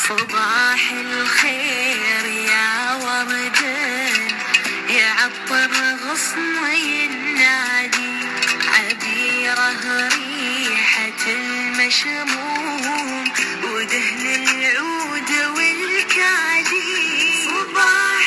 صباح الخير يا ورد يعطر غصن ينادي، عبيره ريحة المشموم ودهن العود والكادي. صباح